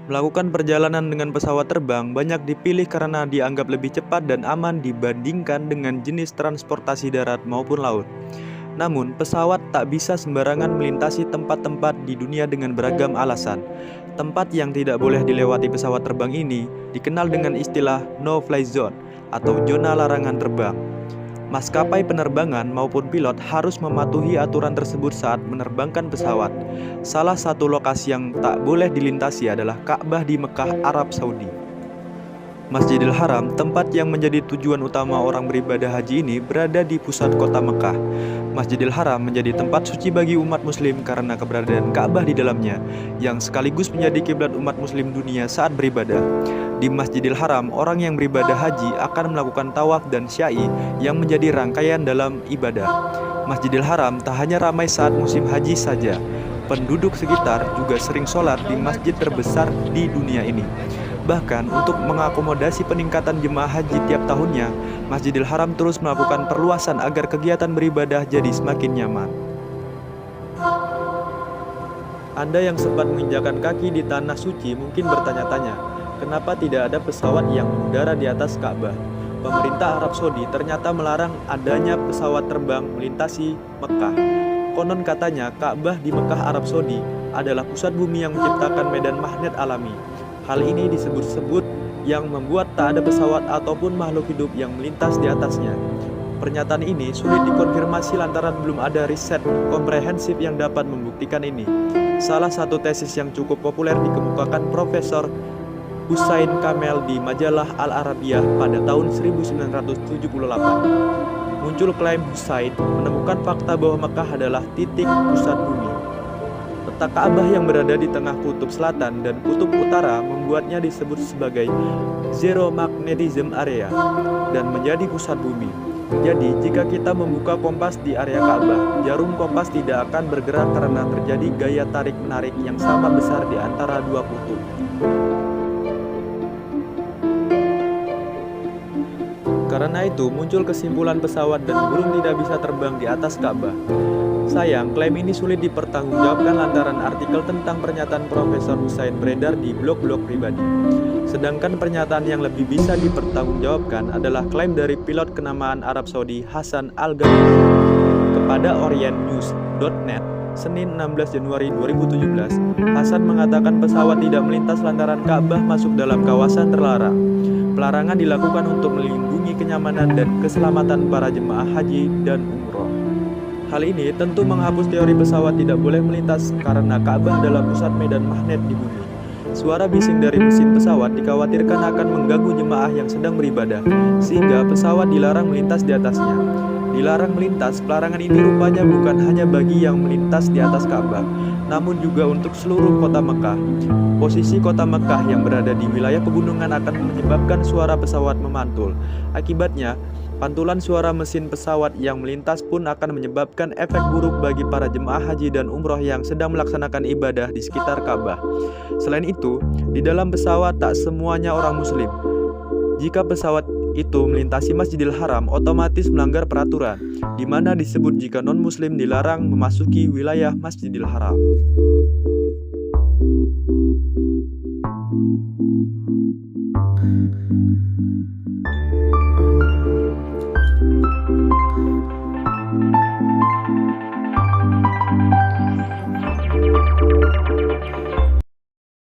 Melakukan perjalanan dengan pesawat terbang banyak dipilih karena dianggap lebih cepat dan aman dibandingkan dengan jenis transportasi darat maupun laut. Namun, pesawat tak bisa sembarangan melintasi tempat-tempat di dunia dengan beragam alasan. Tempat yang tidak boleh dilewati pesawat terbang ini dikenal dengan istilah no-fly zone atau zona larangan terbang. Maskapai penerbangan maupun pilot harus mematuhi aturan tersebut saat menerbangkan pesawat. Salah satu lokasi yang tak boleh dilintasi adalah Ka'bah di Mekah, Arab Saudi. Masjidil Haram, tempat yang menjadi tujuan utama orang beribadah haji ini, berada di pusat kota Mekah. Masjidil Haram menjadi tempat suci bagi umat muslim karena keberadaan Ka'bah di dalamnya, yang sekaligus menjadi kiblat umat muslim dunia saat beribadah. Di Masjidil Haram, orang yang beribadah haji akan melakukan tawaf dan sya'i yang menjadi rangkaian dalam ibadah. Masjidil Haram tak hanya ramai saat musim haji saja, penduduk sekitar juga sering sholat di masjid terbesar di dunia ini. Bahkan untuk mengakomodasi peningkatan jemaah haji tiap tahunnya, Masjidil Haram terus melakukan perluasan agar kegiatan beribadah jadi semakin nyaman. Anda yang sempat menginjakan kaki di tanah suci mungkin bertanya-tanya, kenapa tidak ada pesawat yang mengudara di atas Ka'bah? Pemerintah Arab Saudi ternyata melarang adanya pesawat terbang melintasi Mekah. Konon katanya Ka'bah di Mekah, Arab Saudi adalah pusat bumi yang menciptakan medan magnet alami. Hal ini disebut-sebut yang membuat tak ada pesawat ataupun makhluk hidup yang melintas di atasnya. Pernyataan ini sulit dikonfirmasi lantaran belum ada riset komprehensif yang dapat membuktikan ini. Salah satu tesis yang cukup populer dikemukakan Profesor Hussein Kamel di majalah Al-Arabiyah pada tahun 1978. Muncul klaim Hussein menemukan fakta bahwa Mekah adalah titik pusat bumi. Peta Ka'bah yang berada di tengah kutub selatan dan kutub utara membuatnya disebut sebagai zero magnetism area dan menjadi pusat bumi. Jadi, jika kita membuka kompas di area Ka'bah, jarum kompas tidak akan bergerak karena terjadi gaya tarik-menarik yang sama besar di antara dua kutub. Karena itu, muncul kesimpulan pesawat dan burung tidak bisa terbang di atas Ka'bah. Sayang, klaim ini sulit dipertanggungjawabkan lantaran artikel tentang pernyataan Profesor Hussein beredar di blog-blog pribadi. Sedangkan pernyataan yang lebih bisa dipertanggungjawabkan adalah klaim dari pilot kenamaan Arab Saudi Hasan Al-Ghalibi kepada orientnews.net Senin 16 Januari 2017. Hasan mengatakan pesawat tidak melintas lantaran Ka'bah masuk dalam kawasan terlarang. Pelarangan dilakukan untuk melindungi kenyamanan dan keselamatan para jemaah haji dan umroh. Hal ini tentu menghapus teori pesawat tidak boleh melintas karena Ka'bah adalah pusat medan magnet di bumi. Suara bising dari mesin pesawat dikhawatirkan akan mengganggu jemaah yang sedang beribadah, sehingga pesawat dilarang melintas di atasnya. Dilarang melintas, pelarangan ini rupanya bukan hanya bagi yang melintas di atas Ka'bah, namun juga untuk seluruh kota Mekah. Posisi kota Mekah yang berada di wilayah pegunungan akan menyebabkan suara pesawat memantul. Akibatnya, pantulan suara mesin pesawat yang melintas pun akan menyebabkan efek buruk bagi para jemaah haji dan umroh yang sedang melaksanakan ibadah di sekitar Ka'bah. Selain itu, di dalam pesawat tak semuanya orang muslim. Jika pesawat itu melintasi Masjidil Haram, otomatis melanggar peraturan, di mana disebut jika non-muslim dilarang memasuki wilayah Masjidil Haram.